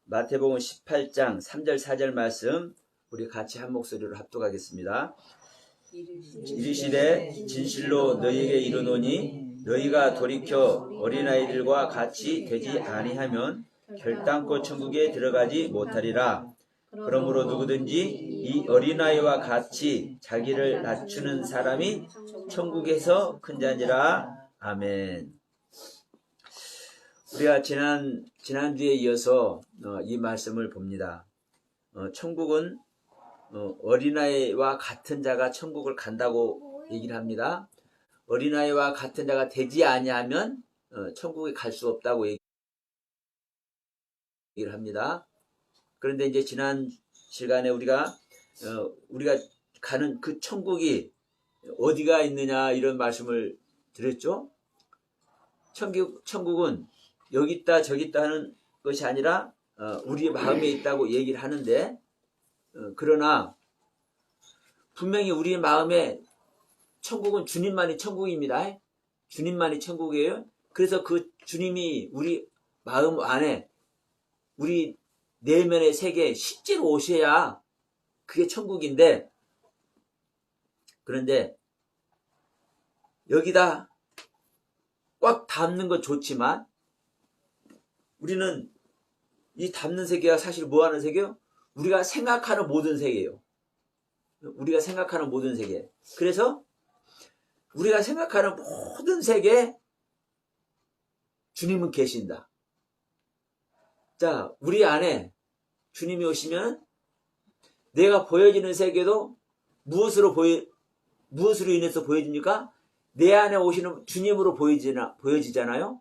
마태복음 18장 3절 4절 말씀 우리 같이 한 목소리로 합독하겠습니다. 이르시되 진실로 너희에게 이르노니 너희가 돌이켜 어린아이들과 같이 되지 아니하면 결단코 천국에 들어가지 못하리라. 그러므로 누구든지 이 어린아이와 같이 자기를 낮추는 사람이 천국에서 큰 자니라. 아멘. 우리가 지난주에 이어서 이 말씀을 봅니다. 천국은 어린아이와 같은 자가 천국을 간다고 얘기를 합니다. 어린아이와 같은 자가 되지 아니하면 천국에 갈 수 없다고 얘기를 합니다. 그런데 이제 지난 시간에 우리가 가는 그 천국이 어디가 있느냐 이런 말씀을 드렸죠. 천국은 여기 있다 저기 있다 하는 것이 아니라 우리 마음에 있다고 얘기를 하는데, 그러나 분명히 우리 마음에 천국은 주님만이 천국입니다. 주님만이 천국이에요. 그래서 그 주님이 우리 마음 안에 우리 내면의 세계에 실제로 오셔야 그게 천국인데, 그런데 여기다 꽉 담는 건 좋지만 우리는 이 담는 세계가 사실 뭐 하는 세계요? 우리가 생각하는 모든 세계예요. 우리가 생각하는 모든 세계. 그래서 우리가 생각하는 모든 세계에 주님은 계신다. 자, 우리 안에 주님이 오시면 내가 보여지는 세계도 무엇으로 인해서 보여집니까? 내 안에 오시는 주님으로 보여지잖아요.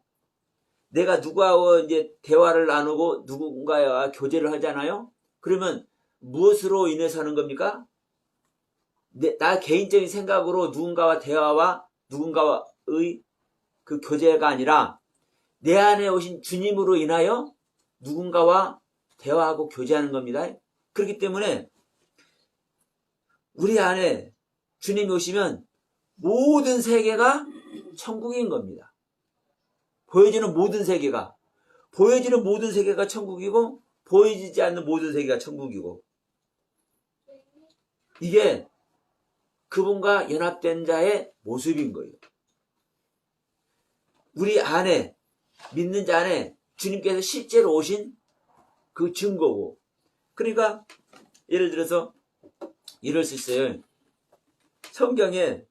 내가 누구하고 이제 대화를 나누고 누군가와 교제를 하잖아요. 그러면 무엇으로 인해서 하는 겁니까? 나 개인적인 생각으로 누군가와 대화와 누군가의 그 교제가 아니라 내 안에 오신 주님으로 인하여 누군가와 대화하고 교제하는 겁니다. 그렇기 때문에 우리 안에 주님이 오시면 모든 세계가 천국인 겁니다. 보여지는 모든 세계가 천국이고 보여지지 않는 모든 세계가 천국이고, 이게 그분과 연합된 자의 모습인 거예요. 우리 안에 믿는 자 안에 주님께서 실제로 오신 그 증거고. 그러니까 예를 들어서 이럴 수 있어요. 성경에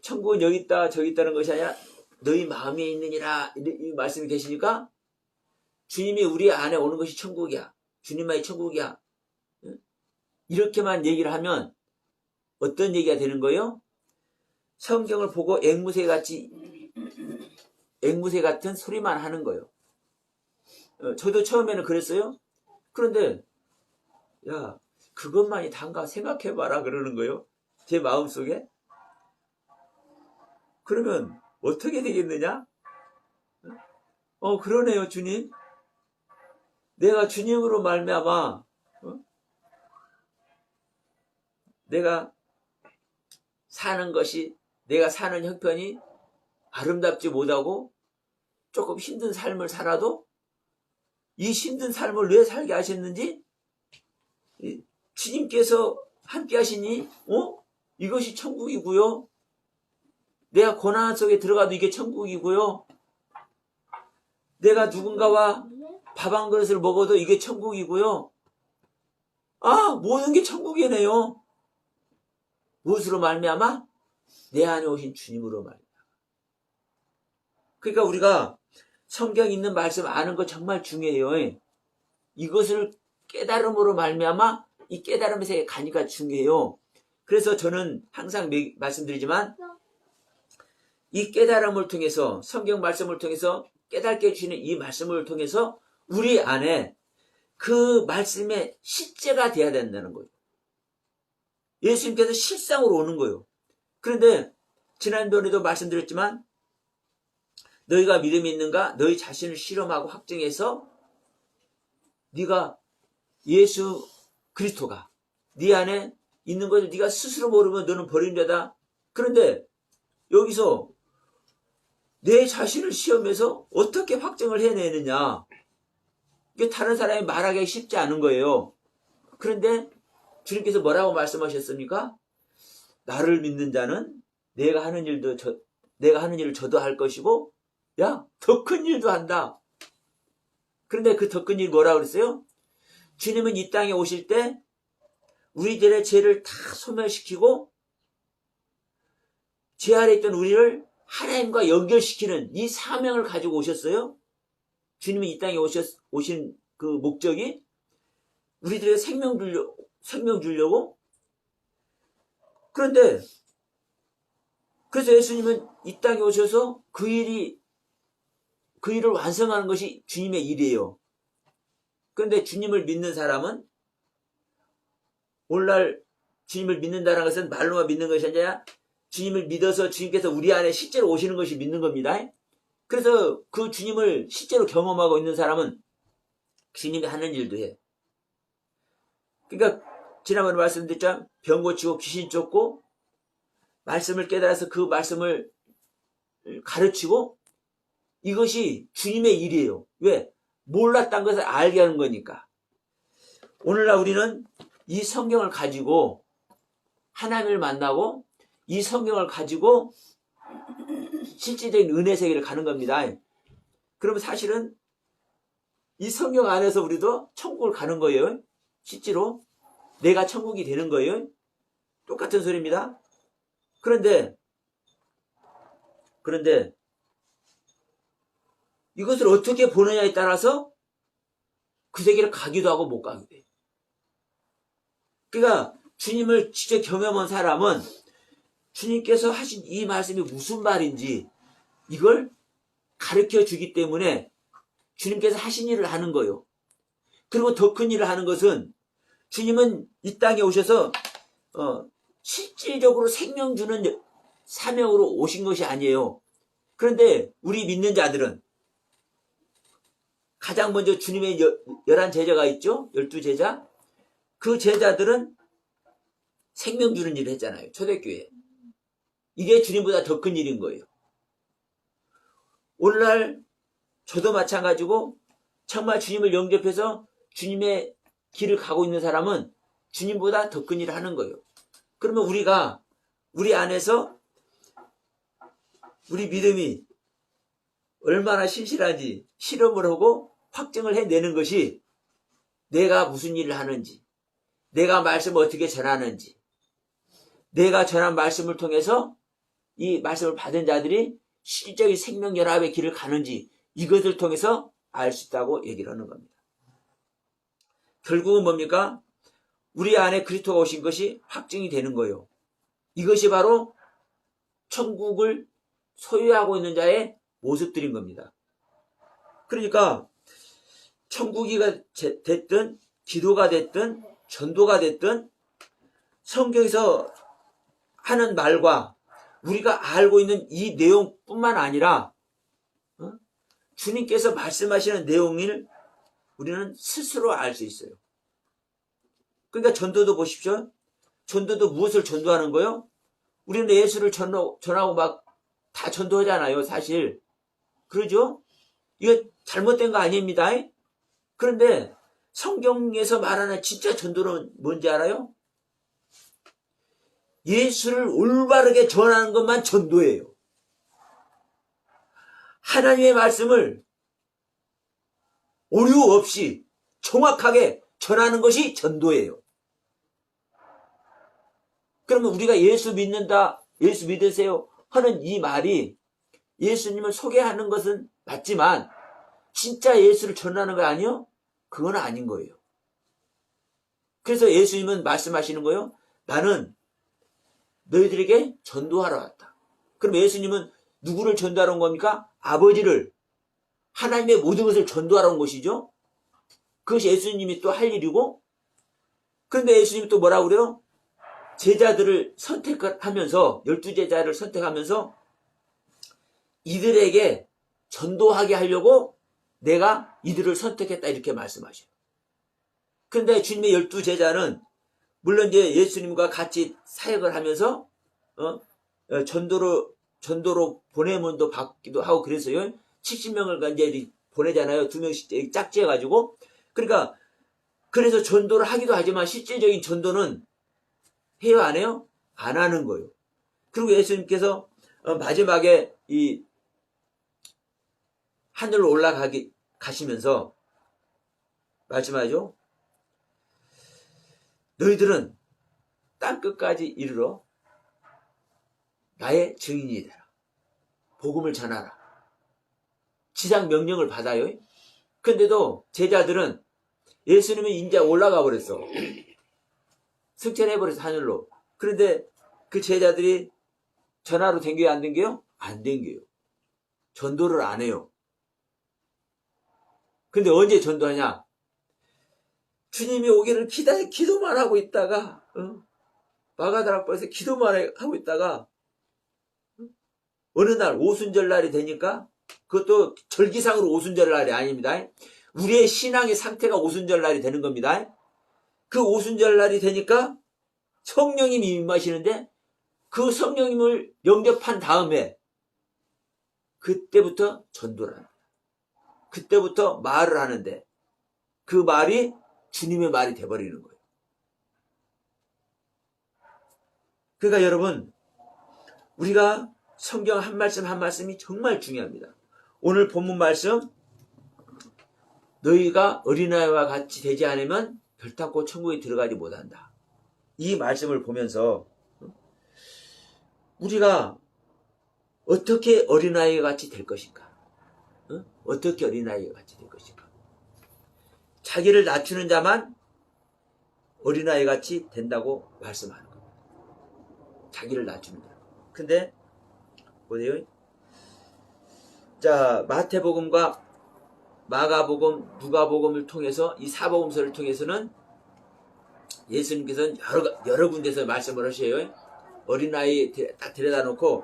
천국은 여기 있다 저기 있다는 것이 아니라 너희 마음에 있느니라 이 말씀이 계시니까 주님이 우리 안에 오는 것이 천국이야. 주님만이 천국이야. 이렇게만 얘기를 하면 어떤 얘기가 되는 거예요? 성경을 보고 앵무새 같은 소리만 하는 거예요. 저도 처음에는 그랬어요. 그런데 야, 그것만이 단가 생각해봐라 그러는 거예요. 제 마음속에. 그러면 어떻게 되겠느냐? 그러네요, 주님. 내가 주님으로 말미암아 내가 사는 것이, 내가 사는 형편이 아름답지 못하고 조금 힘든 삶을 살아도 이 힘든 삶을 왜 살게 하셨는지 주님께서 함께 하시니 이것이 천국이고요. 내가 고난 속에 들어가도 이게 천국이고요. 내가 누군가와 밥 한 그릇을 먹어도 이게 천국이고요. 모든 게 천국이네요. 무엇으로 말미암아? 내 안에 오신 주님으로 말미암아. 그러니까 우리가 성경 있는 말씀 아는 거 정말 중요해요. 이것을 깨달음으로 말미암아 이 깨달음의 세계에 가니까 중요해요. 그래서 저는 항상 말씀드리지만 이 깨달음을 통해서, 성경 말씀을 통해서 깨닫게 해주시는 이 말씀을 통해서 우리 안에 그 말씀의 실제가 돼야 된다는 거예요. 예수님께서 실상으로 오는 거예요. 그런데 지난번에도 말씀드렸지만 너희가 믿음이 있는가? 너희 자신을 실험하고 확증해서 네가 예수 그리스도가 네 안에 있는 것을 네가 스스로 모르면 너는 버림자다. 그런데 여기서 내 자신을 시험해서 어떻게 확정을 해내느냐. 이게 다른 사람이 말하기 쉽지 않은 거예요. 그런데 주님께서 뭐라고 말씀하셨습니까? 나를 믿는 자는 내가 하는 일을 저도 할 것이고, 야, 더 큰 일도 한다. 그런데 그 더 큰 일 뭐라고 그랬어요? 주님은 이 땅에 오실 때 우리들의 죄를 다 소멸시키고 죄 아래 있던 우리를 하나님과 연결시키는 이 사명을 가지고 오셨어요. 주님이 이 땅에 오신 그 목적이 우리들에게 생명 주려고. 그런데 그래서 예수님은 이 땅에 오셔서 그 일을 완성하는 것이 주님의 일이에요. 그런데 주님을 믿는 사람은 오늘날 주님을 믿는다는 것은 말로만 믿는 것이 아니라 주님을 믿어서 주님께서 우리 안에 실제로 오시는 것이 믿는 겁니다. 그래서 그 주님을 실제로 경험하고 있는 사람은 주님이 하는 일도 해. 그러니까 지난번에 말씀드렸죠. 병 고치고 귀신 쫓고 말씀을 깨달아서 그 말씀을 가르치고, 이것이 주님의 일이에요. 왜? 몰랐던 것을 알게 하는 거니까. 오늘날 우리는 이 성경을 가지고 하나님을 만나고 이 성경을 가지고 실질적인 은혜 세계를 가는 겁니다. 그러면 사실은 이 성경 안에서 우리도 천국을 가는 거예요. 실제로 내가 천국이 되는 거예요. 똑같은 소리입니다. 그런데 이것을 어떻게 보느냐에 따라서 그 세계를 가기도 하고 못 가기도 해요. 그러니까 주님을 직접 경험한 사람은 주님께서 하신 이 말씀이 무슨 말인지 이걸 가르쳐 주기 때문에 주님께서 하신 일을 하는 거예요. 그리고 더 큰 일을 하는 것은 주님은 이 땅에 오셔서 실질적으로 생명 주는 사명으로 오신 것이 아니에요. 그런데 우리 믿는 자들은 가장 먼저 주님의 11제자가 있죠. 12제자. 그 제자들은 생명 주는 일을 했잖아요. 초대교회. 이게 주님보다 더 큰 일인 거예요. 오늘날 저도 마찬가지고 정말 주님을 영접해서 주님의 길을 가고 있는 사람은 주님보다 더 큰 일을 하는 거예요. 그러면 우리가 우리 안에서 우리 믿음이 얼마나 신실한지 실험을 하고 확증을 해내는 것이 내가 무슨 일을 하는지, 내가 말씀을 어떻게 전하는지, 내가 전한 말씀을 통해서 이 말씀을 받은 자들이 실질적인 생명연합의 길을 가는지 이것을 통해서 알 수 있다고 얘기를 하는 겁니다. 결국은 뭡니까? 우리 안에 그리스도가 오신 것이 확증이 되는 거예요. 이것이 바로 천국을 소유하고 있는 자의 모습들인 겁니다. 그러니까 천국이 됐든 기도가 됐든 전도가 됐든 성경에서 하는 말과 우리가 알고 있는 이 내용뿐만 아니라 주님께서 말씀하시는 내용을 우리는 스스로 알 수 있어요. 그러니까 전도도 보십시오. 전도도 무엇을 전도하는 거예요? 우리는 예수를 전하고 막 다 전도하잖아요, 사실. 그러죠? 이거 잘못된 거 아닙니다. 그런데 성경에서 말하는 진짜 전도는 뭔지 알아요? 예수를 올바르게 전하는 것만 전도예요. 하나님의 말씀을 오류 없이 정확하게 전하는 것이 전도예요. 그러면 우리가 예수 믿는다, 예수 믿으세요 하는 이 말이 예수님을 소개하는 것은 맞지만 진짜 예수를 전하는 거 아니요? 그건 아닌 거예요. 그래서 예수님은 말씀하시는 거예요. 나는 너희들에게 전도하러 왔다. 그럼 예수님은 누구를 전도하러 온 겁니까? 아버지를, 하나님의 모든 것을 전도하러 온 것이죠. 그것이 예수님이 또 할 일이고, 그런데 예수님이 또 뭐라고 그래요? 제자들을 선택하면서 12제자를 선택하면서 이들에게 전도하게 하려고 내가 이들을 선택했다 이렇게 말씀하셔요. 그런데 주님의 12제자는 물론 이제 예수님과 같이 사역을 하면서 전도를 전도로 보내문도 받기도 하고 그래서요. 70명을 이제 보내잖아요. 2명씩 짝지어가지고. 그러니까 그래서 전도를 하기도 하지만 실질적인 전도는 해요, 안 해요? 안 하는 거예요. 그리고 예수님께서 마지막에 이 하늘로 가시면서 말씀하죠. 너희들은 땅 끝까지 이르러 나의 증인이 되라. 복음을 전하라. 지상 명령을 받아요. 근데도 제자들은 예수님이 이제 올라가 버렸어. 승천해버려서 하늘로. 그런데 그 제자들이 전하로 댕겨요, 안 댕겨요? 안 댕겨요. 전도를 안 해요. 근데 언제 전도하냐? 주님이 오기를 기도만 하고 있다가, 마가다락방에서 기도만 하고 있다가, 어느 날 오순절 날이 되니까, 그것도 절기상으로 오순절 날이 아닙니다. 우리의 신앙의 상태가 오순절 날이 되는 겁니다. 그 오순절 날이 되니까 성령님이 임하시는데, 그 성령님을 영접한 다음에, 그때부터 전도를 합니다. 그때부터 말을 하는데, 그 말이 주님의 말이 돼버리는 거예요. 그러니까 여러분, 우리가 성경 한 말씀 한 말씀이 정말 중요합니다. 오늘 본문 말씀, 너희가 어린아이와 같이 되지 않으면 별탄고 천국에 들어가지 못한다. 이 말씀을 보면서 우리가 어떻게 어린아이와 같이 될 것인가? 어떻게 어린아이와 같이 될 것인가? 자기를 낮추는 자만 어린아이 같이 된다고 말씀하는 겁니다. 자기를 낮추는 자. 근데 뭐래요? 자, 마태복음과 마가복음, 누가복음을 통해서 이 사복음서를 통해서는 예수님께서는 여러 군데서 말씀을 하셔요. 어린아이 딱 데려다 놓고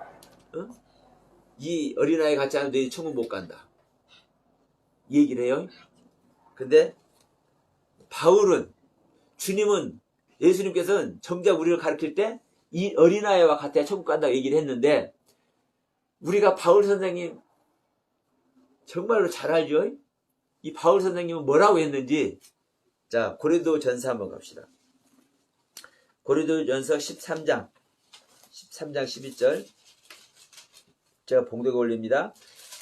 이 어린아이 같지 않으면 너희 천국 못 간다. 이 얘기를 해요. 근데 바울은, 주님은, 예수님께서는 정작 우리를 가르칠 때 이 어린아이와 같아야 천국 간다고 얘기를 했는데, 우리가 바울 선생님 정말로 잘 알죠? 이 바울 선생님은 뭐라고 했는지. 자, 고린도전서 한번 갑시다. 고린도전서 13장 12절 제가 봉독에 올립니다.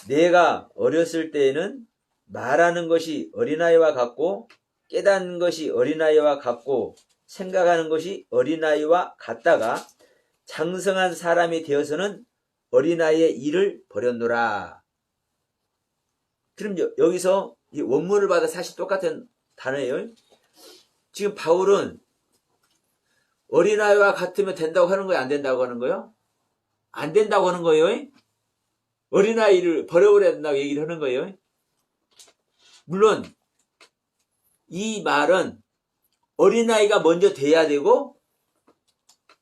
내가 어렸을 때에는 말하는 것이 어린아이와 같고 깨닫는 것이 어린아이와 같고 생각하는 것이 어린아이와 같다가 장성한 사람이 되어서는 어린아이의 일을 버렸노라. 그럼 여기서 이 원문을 봐도 사실 똑같은 단어예요. 지금 바울은 어린아이와 같으면 된다고 하는 거예요? 안 된다고 하는 거예요? 안 된다고 하는 거예요. 어린아이를 버려버려야 된다고 얘기를 하는 거예요. 물론 이 말은 어린아이가 먼저 돼야 되고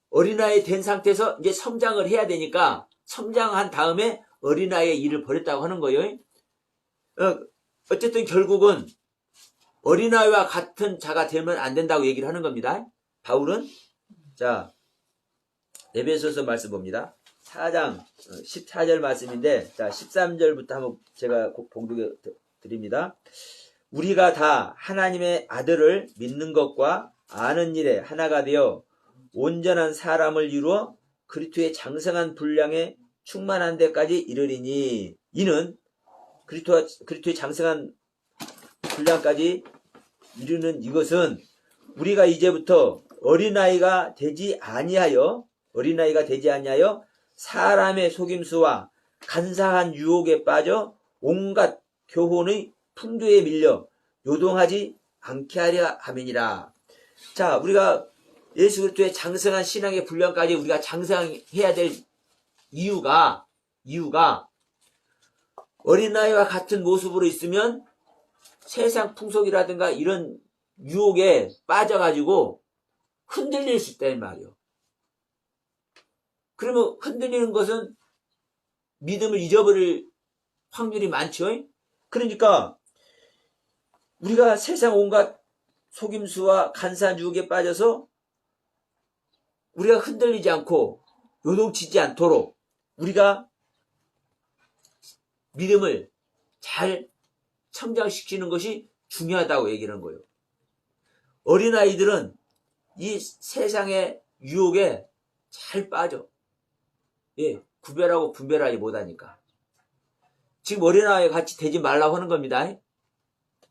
어린아이 된 상태에서 이제 성장을 해야 되니까 성장한 다음에 어린아이의 일을 버렸다고 하는 거예요. 어쨌든 결국은 어린아이와 같은 자가 되면 안 된다고 얘기를 하는 겁니다. 바울은. 자, 에베소서 말씀 봅니다. 4장 14절 말씀인데, 자 13절부터 한번 제가 봉독해 드립니다. 우리가 다 하나님의 아들을 믿는 것과 아는 일에 하나가 되어 온전한 사람을 이루어 그리스도의 장성한 분량에 충만한 데까지 이르리니, 이는 그리스도의 장성한 분량까지 이르는 이것은 우리가 이제부터 어린아이가 되지 아니하여 사람의 속임수와 간사한 유혹에 빠져 온갖 교훈의 풍조에 밀려 요동하지 않게 하려 함이니라. 자, 우리가 예수 그리스도의 장성한 신앙의 분량까지 우리가 장성해야 될 이유가 어린아이와 같은 모습으로 있으면 세상 풍속이라든가 이런 유혹에 빠져가지고 흔들릴 수 있다는 말이에요. 그러면 흔들리는 것은 믿음을 잊어버릴 확률이 많죠. 그러니까 우리가 세상 온갖 속임수와 간사한 유혹에 빠져서 우리가 흔들리지 않고 요동치지 않도록 우리가 믿음을 잘 성장시키는 것이 중요하다고 얘기하는 거예요. 어린아이들은 이 세상의 유혹에 잘 빠져. 예, 구별하고 분별하지 못하니까. 지금 어린아이와 같이 되지 말라고 하는 겁니다.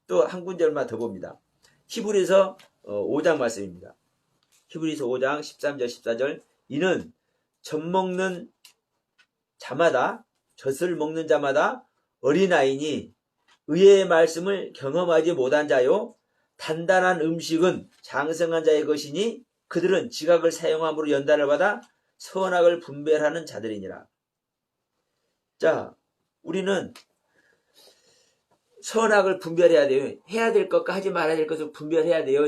또 한 군데만 더 봅니다. 히브리서 5장 말씀입니다. 히브리서 5장 13절 14절 이는 젖을 먹는 자마다 어린아이니 의의 말씀을 경험하지 못한 자요 단단한 음식은 장성한 자의 것이니 그들은 지각을 사용함으로 연단을 받아 선악을 분별하는 자들이니라. 자, 우리는 선악을 분별해야 돼요. 해야 될 것과 하지 말아야 될 것을 분별해야 돼요.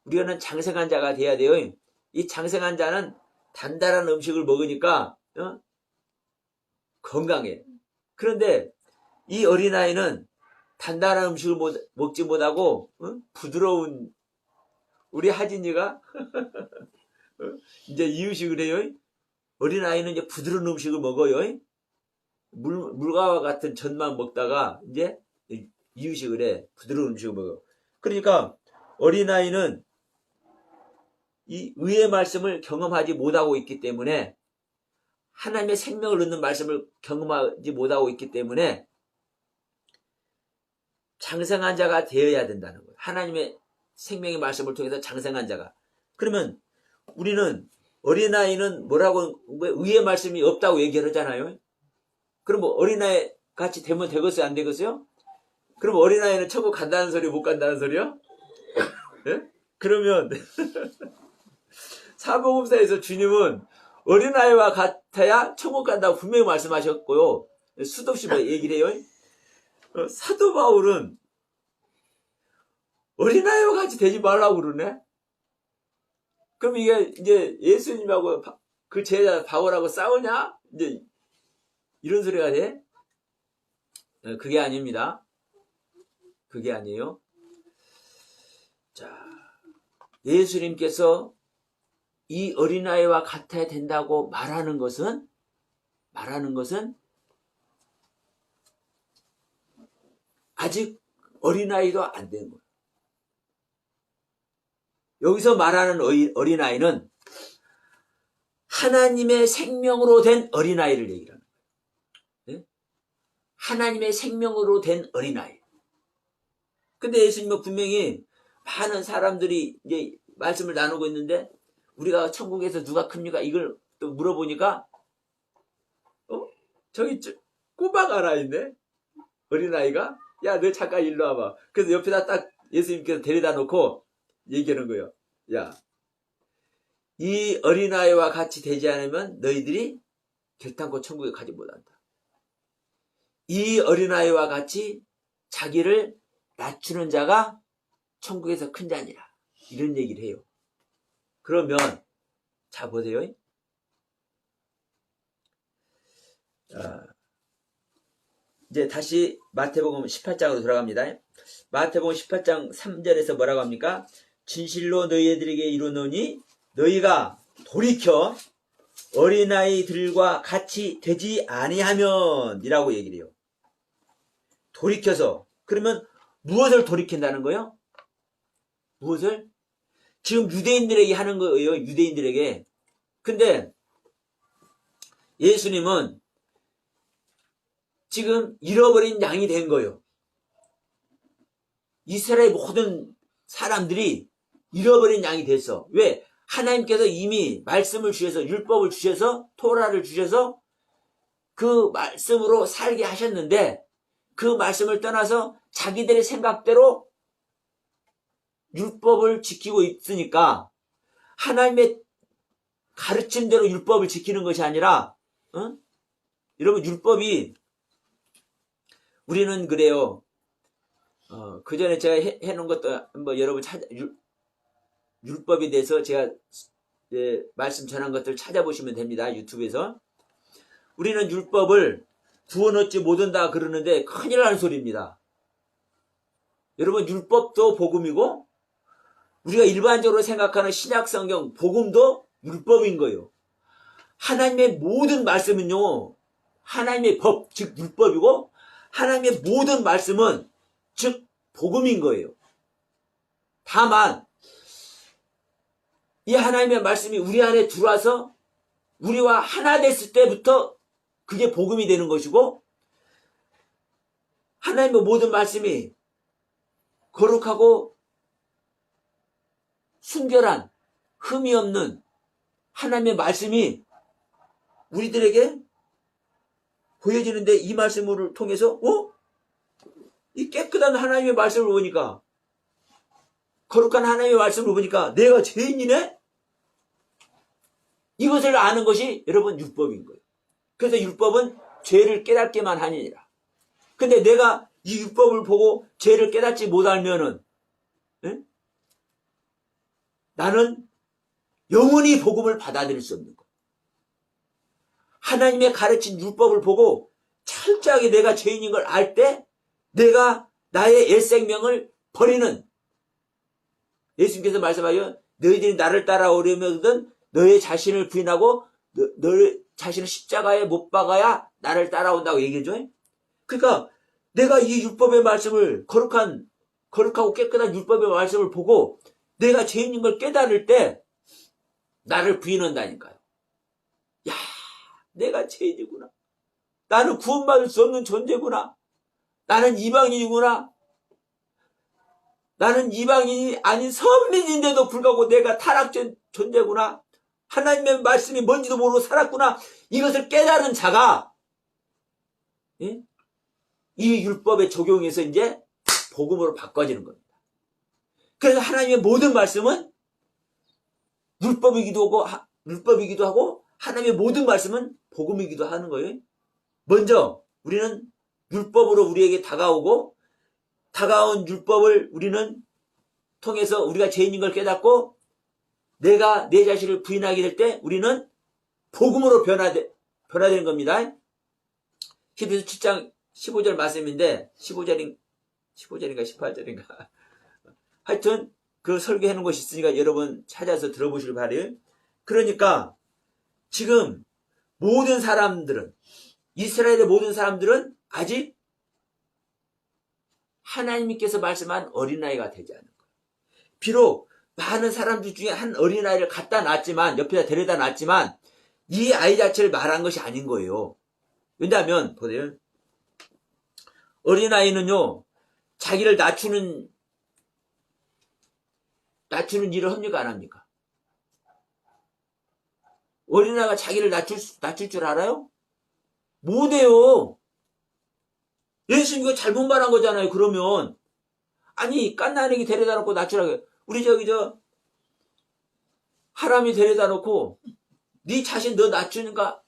우리는 장성한 자가 돼야 돼요. 이 장성한 자는 단단한 음식을 먹으니까 건강해. 그런데 이 어린아이는 단단한 음식을 먹지 못하고 부드러운 우리 하진이가 이제 이유식을 해요. 어린아이는 이제 부드러운 음식을 먹어요. 물과 같은 젖만 먹다가 이제 이유식을 해. 부드러운 음식을 먹어. 그러니까 어린아이는 이 의의 말씀을 경험하지 못하고 있기 때문에 하나님의 생명을 얻는 말씀을 경험하지 못하고 있기 때문에 장성한 자가 되어야 된다는 거예요. 하나님의 생명의 말씀을 통해서 장성한 자가. 그러면 우리는 어린아이는 뭐라고 의의 말씀이 없다고 얘기를 하잖아요. 그럼 뭐 어린아이 같이 되면 되겠어요? 안 되겠어요? 그럼 어린아이는 천국 간다는 소리 못 간다는 소리요? 네? 그러면 사복음서에서 주님은 어린아이와 같아야 천국 간다고 분명히 말씀하셨고요. 수도 없이 얘기를 해요. 사도 바울은 어린아이와 같이 되지 말라고 그러네? 그럼 이게 이제 예수님하고 그 제자 바울하고 싸우냐? 이제 이런 소리가 돼? 그게 아닙니다. 그게 아니에요. 자, 예수님께서 이 어린아이와 같아야 된다고 말하는 것은 아직 어린아이도 안 된 거예요. 여기서 말하는 어린아이는 하나님의 생명으로 된 어린아이를 얘기하는 거예요. 네? 하나님의 생명으로 된 어린아이. 근데 예수님은 분명히 많은 사람들이 이제 말씀을 나누고 있는데 우리가 천국에서 누가 큽니까? 이걸 또 물어보니까 저기 꼬박 하나 있네. 어린아이가 야, 너 잠깐 일로 와봐. 그래서 옆에다 딱 예수님께서 데려다 놓고 얘기하는 거예요. 야, 이 어린아이와 같이 되지 않으면 너희들이 결단코 천국에 가지 못한다. 이 어린아이와 같이 자기를 낮추는 자가 천국에서 큰 자니라. 이런 얘기를 해요. 그러면 자 보세요. 이제 다시 마태복음 18장으로 돌아갑니다. 마태복음 18장 3절에서 뭐라고 합니까? 진실로 너희들에게 이르노니 너희가 돌이켜 어린아이들과 같이 되지 아니하면 이라고 얘기를 해요. 돌이켜서. 그러면 무엇을 돌이킨다는 거예요? 무엇을? 지금 유대인들에게 하는 거예요. 유대인들에게. 근데 예수님은 지금 잃어버린 양이 된 거예요. 이스라엘 모든 사람들이 잃어버린 양이 됐어. 왜? 하나님께서 이미 말씀을 주셔서 율법을 주셔서 토라를 주셔서 그 말씀으로 살게 하셨는데 그 말씀을 떠나서 자기들의 생각대로 율법을 지키고 있으니까 하나님의 가르침대로 율법을 지키는 것이 아니라 여러분 율법이 우리는 그래요. 그 전에 제가 해놓은 것도 한번 여러분 율법에 대해서 제가 말씀 전한 것들 찾아보시면 됩니다. 유튜브에서. 우리는 율법을 구원 얻지 못한다 그러는데 큰일 나는 소리입니다. 여러분 율법도 복음이고 우리가 일반적으로 생각하는 신약성경 복음도 율법인 거예요. 하나님의 모든 말씀은요 하나님의 법, 즉 율법이고 하나님의 모든 말씀은 즉 복음인 거예요. 다만 이 하나님의 말씀이 우리 안에 들어와서 우리와 하나 됐을 때부터 그게 복음이 되는 것이고, 하나님의 모든 말씀이 거룩하고 순결한 흠이 없는 하나님의 말씀이 우리들에게 보여지는데, 이 말씀을 통해서 이 깨끗한 하나님의 말씀을 보니까, 거룩한 하나님의 말씀을 보니까 내가 죄인이네? 이것을 아는 것이 여러분 율법인 거예요. 그래서 율법은 죄를 깨닫게만 하니라. 근데 내가 이 율법을 보고 죄를 깨닫지 못하면은 나는 영원히 복음을 받아들일 수 없는 거예요. 하나님의 가르친 율법을 보고 철저하게 내가 죄인인 걸 알 때 내가 나의 옛 생명을 버리는, 예수님께서 말씀하여 너희들이 나를 따라오려거든 너의 자신을 부인하고 너의 자신을 십자가에 못 박아야 나를 따라온다고 얘기해줘. 그러니까 내가 이 율법의 말씀을, 거룩하고 깨끗한 율법의 말씀을 보고 내가 죄인인 걸 깨달을 때 나를 부인한다니까요. 야, 내가 죄인이구나. 나는 구원받을 수 없는 존재구나. 나는 이방인이구나. 나는 이방인이 아닌 선민인데도 불구하고 내가 타락된 존재구나. 하나님의 말씀이 뭔지도 모르고 살았구나. 이것을 깨달은 자가 이 율법에 적용해서 이제 복음으로 바꿔지는 겁니다. 그래서 하나님의 모든 말씀은 율법이기도 하고 하나님의 모든 말씀은 복음이기도 하는 거예요. 먼저 우리는 율법으로 우리에게 다가오고, 다가온 율법을 우리는 통해서 우리가 죄인인 걸 깨닫고 내가 내 자신을 부인하게 될 때 우리는 복음으로 변화되는 겁니다. 히브리서 7장 15절 말씀인데 15절인가 18절인가 하여튼 그 설교해 놓은 것이 있으니까 여러분 찾아서 들어보시길 바래요. 그러니까 지금 모든 사람들은, 이스라엘의 모든 사람들은 아직 하나님께서 말씀한 어린아이가 되지 않은 거예요. 비록 많은 사람들 중에 한 어린아이를 갖다 놨지만, 옆에다 데려다 놨지만 이 아이 자체를 말한 것이 아닌 거예요. 왜냐하면 보세요. 어린아이는요, 자기를 낮추는 일을 합니까 안 합니까? 어린아이가 자기를 낮출 줄 알아요? 못해요. 예수님 이거 잘못 말한 거잖아요. 그러면 아니 깐난애기 데려다 놓고 낮추라고. 우리 하람이 데려다 놓고 네 자신 너 낮추는가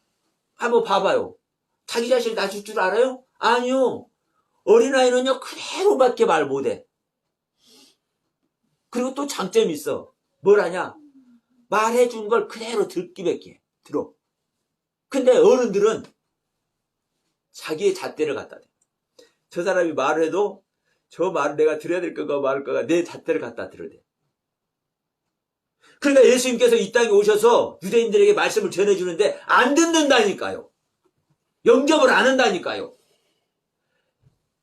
한번 봐봐요. 자기 자신을 낮출 줄 알아요? 아니요. 어린아이는요 그대로밖에 말 못해. 그리고 또 장점이 있어. 뭘 하냐? 말해준 걸 그대로 듣기밖에 들어. 근데 어른들은 자기의 잣대를 갖다 대. 저 사람이 말을 해도 저 말을 내가 들어야 될 거가 말할 거가 내 잣대를 갖다 들어대. 그러니까 예수님께서 이 땅에 오셔서 유대인들에게 말씀을 전해주는데 안 듣는다니까요. 영접을 안 한다니까요.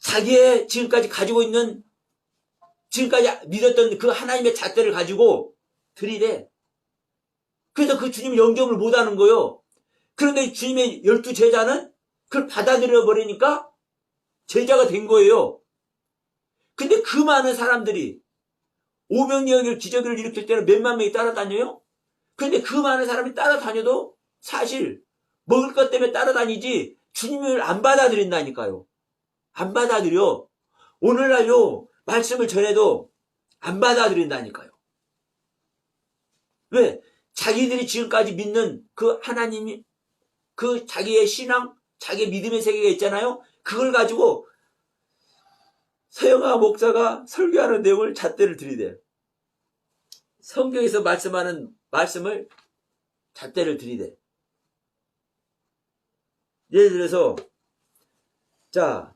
자기의 지금까지 가지고 있는, 지금까지 믿었던 그 하나님의 잣대를 가지고 들이대. 그래서 그 주님 영접을 못하는 거예요. 그런데 주님의 12제자는 그걸 받아들여 버리니까 제자가 된 거예요. 근데 그 많은 사람들이 오병이어를 기적을 일으킬 때는 몇만 명이 따라다녀요? 근데 그 많은 사람이 따라다녀도 사실 먹을 것 때문에 따라다니지 주님을 안 받아들인다니까요. 안 받아들여. 오늘날요 말씀을 전해도 안 받아들인다니까요. 왜? 자기들이 지금까지 믿는 그 하나님이, 그 자기의 신앙, 자기의 믿음의 세계가 있잖아요. 그걸 가지고 서영아 목사가 설교하는 내용을 잣대를 들이대. 성경에서 말씀하는 말씀을 잣대를 들이대. 예를 들어서 자,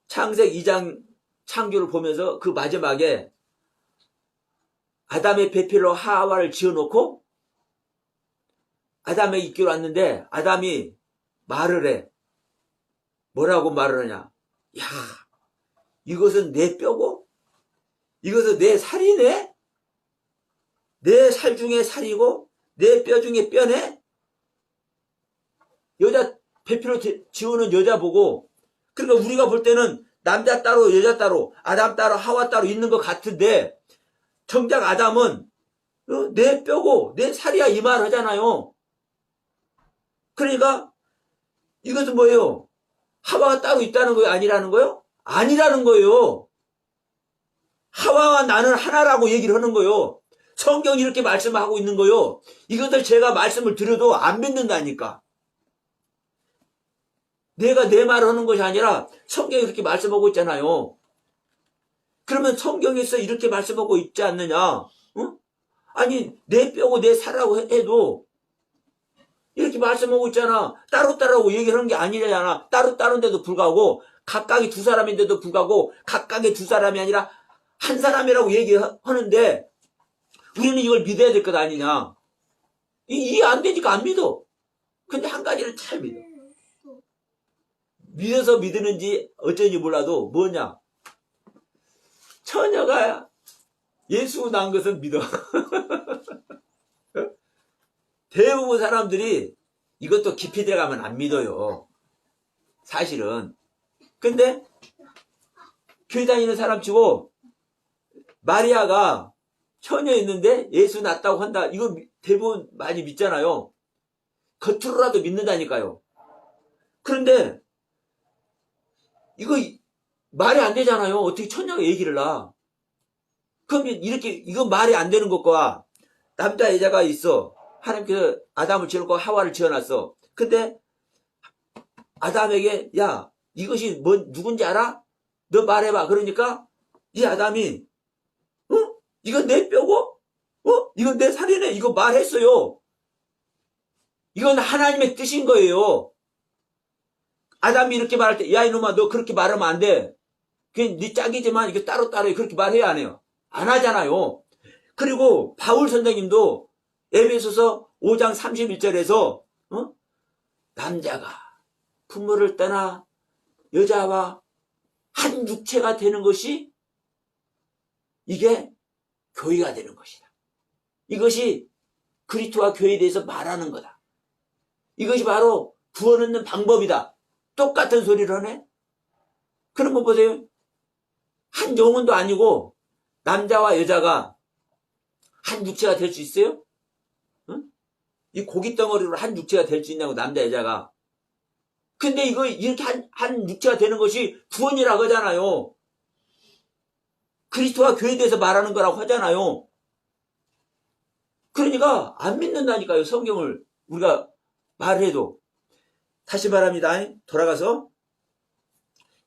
창세기 2장 창조를 보면서 그 마지막에 아담의 배필로 하와를 지어놓고 아담에게 있기로 왔는데 아담이 말을 해. 뭐라고 말을 하냐? 야, 이것은 내 뼈고 이것은 내 살이네? 내 살 중에 살이고 내 뼈 중에 뼈네? 여자 배필로 지우는 여자 보고, 그러니까 우리가 볼 때는 남자 따로 여자 따로 아담 따로 하와 따로 있는 것 같은데 정작 아담은 내 뼈고 내 살이야 이 말 하잖아요. 그러니까 이것은 뭐예요? 하와가 따로 있다는 거예요? 아니라는 거예요? 아니라는 거예요. 하와와 나는 하나라고 얘기를 하는 거예요. 성경이 이렇게 말씀하고 있는 거예요. 이것들 제가 말씀을 드려도 안 믿는다니까. 내가 내 말을 하는 것이 아니라 성경이 그렇게 말씀하고 있잖아요. 그러면 성경에서 이렇게 말씀하고 있지 않느냐? 응? 아니 내 뼈고 내 살라고 해도 이렇게 말씀하고 있잖아. 따로따로하고 얘기하는 게 아니잖아. 따로따로인데도 불구하고 각각이 두 사람인데도 불구하고 각각의 두 사람이 아니라 한 사람이라고 얘기하는데 우리는 이걸 믿어야 될 것 아니냐. 이해 안 되니까 안 믿어. 근데 한 가지를 잘 믿어. 믿어서 믿는지 어쩐지 몰라도 뭐냐. 처녀가 예수 낳은 것은 믿어. 대부분 사람들이 이것도 깊이 들어가면 안 믿어요. 사실은. 근데 교회 다니는 사람 치고 마리아가 처녀였는데 예수 낳았다고 한다. 이거 대부분 많이 믿잖아요. 겉으로라도 믿는다니까요. 그런데 이거 말이 안 되잖아요. 어떻게 처녀가 얘기를 나. 그럼 이렇게 이건 말이 안 되는 것과 남자 여자가 있어. 하나님께서 아담을 지었고 하와를 지어놨어. 근데 아담에게 야 이것이 누군지 알아? 너 말해봐. 그러니까 이 아담이 이건 내 뼈고 이건 내 살이네. 이거 말했어요. 이건 하나님의 뜻인 거예요. 아담이 이렇게 말할 때 야 이놈아 너 그렇게 말하면 안 돼. 그게 네 짝이지만 이거 따로따로 그렇게 말해야 안 해요. 안 하잖아요. 그리고 바울 선생님도 에베소서 5장 31절에서 남자가 부모를 떠나 여자와 한 육체가 되는 것이 이게 교회가 되는 것이다. 이것이 그리스도와 교회에 대해서 말하는 거다. 이것이 바로 구원 얻는 방법이다. 똑같은 소리를 하네. 그런 거 보세요. 한 영혼도 아니고 남자와 여자가 한 육체가 될 수 있어요? 응? 이 고기 덩어리로 한 육체가 될 수 있냐고 남자 여자가. 근데 이거 이렇게 한 육체가 되는 것이 구원이라고 하잖아요. 그리스도와 교회에 대해서 말하는 거라고 하잖아요. 그러니까 안 믿는다니까요. 성경을 우리가 말해도. 다시 말합니다. 돌아가서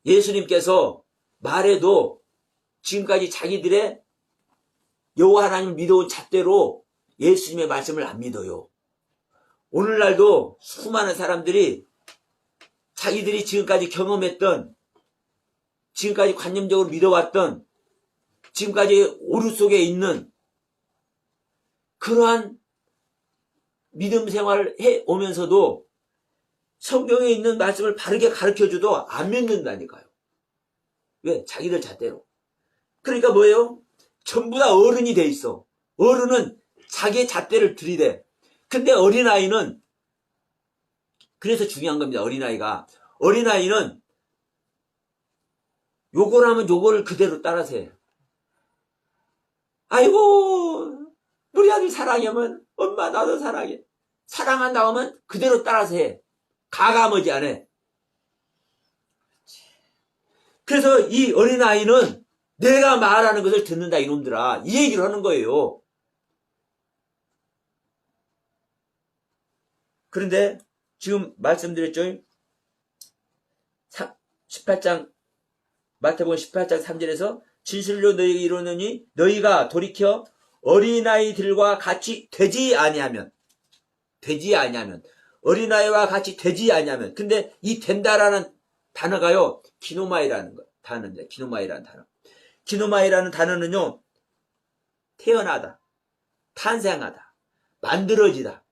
예수님께서 말해도 지금까지 자기들의 여호와 하나님을 믿어온 잣대로 예수님의 말씀을 안 믿어요. 오늘날도 수많은 사람들이 자기들이 지금까지 경험했던, 지금까지 관념적으로 믿어왔던, 지금까지 오류 속에 있는 그러한 믿음 생활을 해오면서도 성경에 있는 말씀을 바르게 가르쳐줘도 안 믿는다니까요. 왜? 자기들 잣대로. 그러니까 뭐예요? 전부 다 어른이 돼 있어. 어른은 자기의 잣대를 들이대. 근데 어린아이는, 그래서 중요한 겁니다. 어린아이는 요걸 하면 요걸 그대로 따라서 해요. 아이고 우리 아들 사랑하면 엄마 나도 사랑해. 사랑한다 하면 그대로 따라서 해. 가감하지 않아. 그래서 이 어린아이는 내가 말하는 것을 듣는다 이놈들아. 이 얘기를 하는 거예요. 그런데 지금 말씀드렸죠. 18장 마태복음 18장 3절에서 진실로 너희에게 이르노니 너희가 돌이켜 어린아이들과 같이 되지 아니하면 어린아이와 같이 되지 아니하면. 근데 이 된다라는 단어가요 기노마이라는 단어인데, 기노마이라는 단어. 기노마이라는 단어는요 태어나다, 탄생하다, 만들어지다,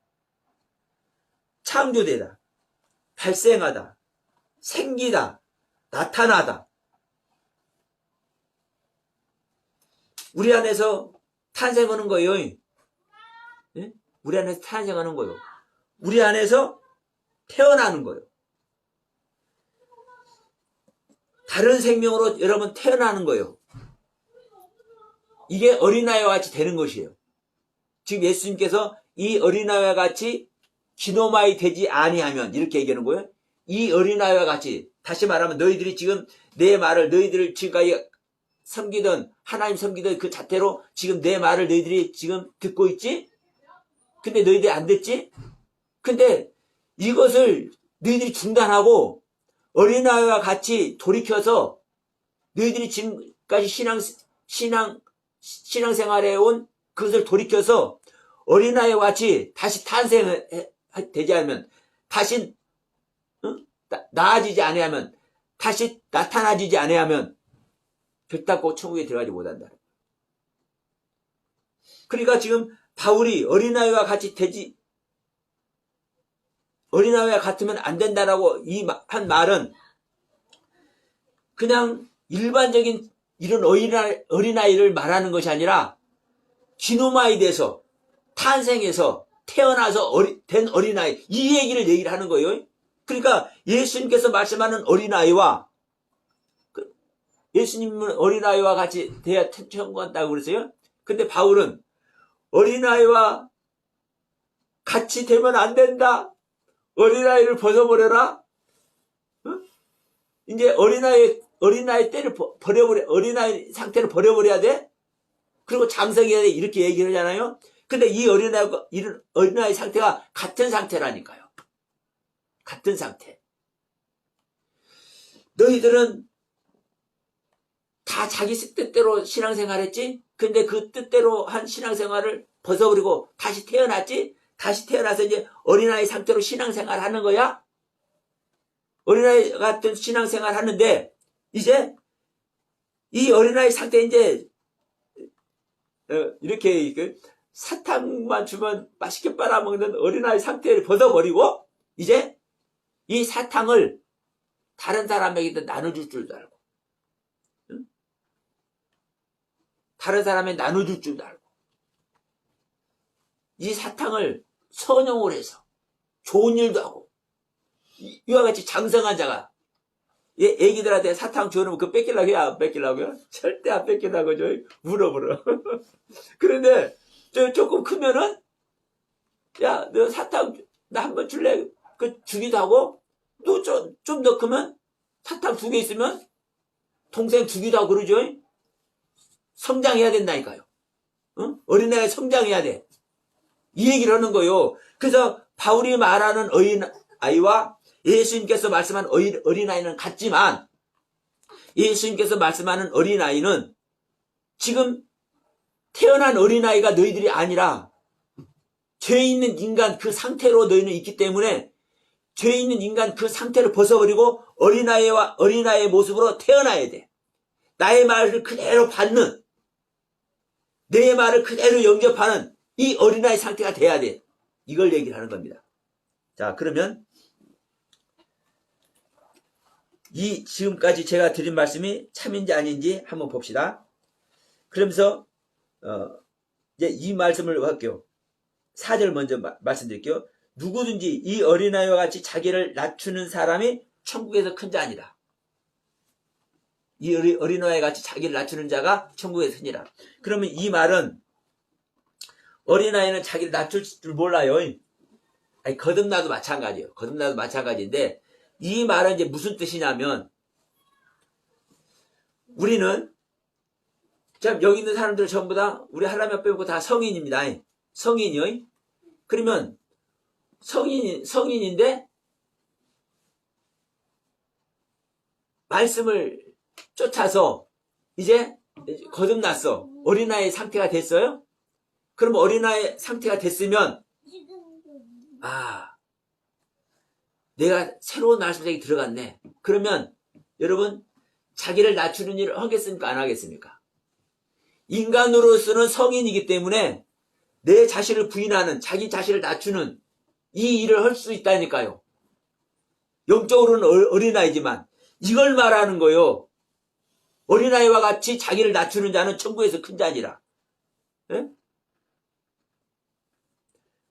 창조되다, 발생하다, 생기다, 나타나다. 우리 안에서 탄생하는 거예요. 예? 우리 안에서 탄생하는 거예요. 우리 안에서 태어나는 거예요. 다른 생명으로 여러분 태어나는 거예요. 이게 어린아이와 같이 되는 것이에요. 지금 예수님께서 이 어린아이와 같이 기노마이 되지 아니하면 이렇게 얘기하는 거예요. 이 어린아이와 같이, 다시 말하면 너희들이 지금 내 말을, 너희들을 지금까지 섬기던, 하나님 섬기던 그 자태로 지금 내 말을 너희들이 지금 듣고 있지? 근데 너희들이 안 듣지? 근데 이것을 너희들이 중단하고 어린아이와 같이 돌이켜서 너희들이 지금까지 신앙생활에 온 그것을 돌이켜서 어린아이와 같이 다시 탄생되지 않으면, 다시 나아지지 아니하면, 다시 나타나지지 아니하면 결단코 천국에 들어가지 못한다. 그러니까 지금 바울이 어린아이와 같으면 안 된다라고 한 말은 그냥 일반적인 이런 어린아이를 말하는 것이 아니라 기노마이 돼서 탄생해서 태어나서 된 어린아이, 이 얘기를 하는 거예요. 그러니까 예수님께서 말씀하는 어린아이와, 예수님은 어린아이와 같이 돼야 천국 간다고 그랬어요. 근데 바울은 어린아이와 같이 되면 안 된다. 어린아이를 벗어버려라. 이제 어린아이 때를 어린아이 상태를 버려버려야 돼. 그리고 장성해야 돼. 이렇게 얘기를 하잖아요. 근데 이 어린아이 상태가 같은 상태라니까요. 같은 상태. 너희들은 다 자기 뜻대로 신앙생활 했지? 근데 그 뜻대로 한 신앙생활을 벗어버리고 다시 태어났지? 다시 태어나서 이제 어린아이 상태로 신앙생활 하는 거야? 어린아이 같은 신앙생활 하는데, 이제 이 어린아이 상태 이제 이렇게 사탕만 주면 맛있게 빨아먹는 어린아이 상태를 벗어버리고 이제 이 사탕을 다른 사람에게도 나눠줄 줄도 알고, 응? 다른 사람에게 나눠줄 줄도 알고, 이 사탕을 선용을 해서 좋은 일도 하고, 이와 같이 장성한 자가, 애기들한테 사탕 줘놓으면 그거 뺏기려고 해요? 안 뺏기려고요? 절대 안 뺏긴다고 물어보러. 그런데 조금 크면은, 야, 너 사탕 나 한번 줄래? 그 주기도 하고, 또 좀 더 크면 사탕 2개 있으면 동생 주기도 하고 그러죠. 성장해야 된다니까요. 응? 어린애가 성장해야 돼. 이 얘기를 하는 거예요. 그래서 바울이 말하는 어린아이와 예수님께서 말씀한 어린아이는 같지만, 예수님께서 말씀하는 어린아이는 지금 태어난 어린아이가 너희들이 아니라 죄 있는 인간 그 상태로 너희는 있기 때문에, 죄 있는 인간 그 상태를 벗어버리고 어린아이의 모습으로 태어나야 돼. 나의 말을 그대로 받는, 내 말을 그대로 영접하는 이 어린아이 상태가 돼야 돼. 이걸 얘기를 하는 겁니다. 자, 그러면 지금까지 제가 드린 말씀이 참인지 아닌지 한번 봅시다. 그러면서 이제 이 말씀을 할게요. 4절 먼저 말씀드릴게요. 누구든지 이 어린아이와 같이 자기를 낮추는 사람이 천국에서 큰 자 아니라. 이 어린아이와 같이 자기를 낮추는 자가 천국에서 크니라. 그러면 이 말은, 어린아이는 자기를 낮출 줄 몰라요. 아니, 거듭나도 마찬가지예요. 거듭나도 마찬가지인데, 이 말은 이제 무슨 뜻이냐면, 우리는, 자, 여기 있는 사람들 전부 다, 우리 하나님 앞에 보고 다 성인입니다. 성인이요. 그러면, 성인인데, 말씀을 쫓아서, 이제 거듭났어. 어린아이 상태가 됐어요? 그럼 어린아이 상태가 됐으면, 내가 새로운 말씀에 들어갔네. 그러면 여러분, 자기를 낮추는 일을 하겠습니까? 안 하겠습니까? 인간으로서는 성인이기 때문에 내 자신을 부인하는, 자기 자신을 낮추는 이 일을 할 수 있다니까요. 영적으로는 어린아이지만 이걸 말하는 거요. 어린아이와 같이 자기를 낮추는 자는 천국에서 큰 자니라. 예?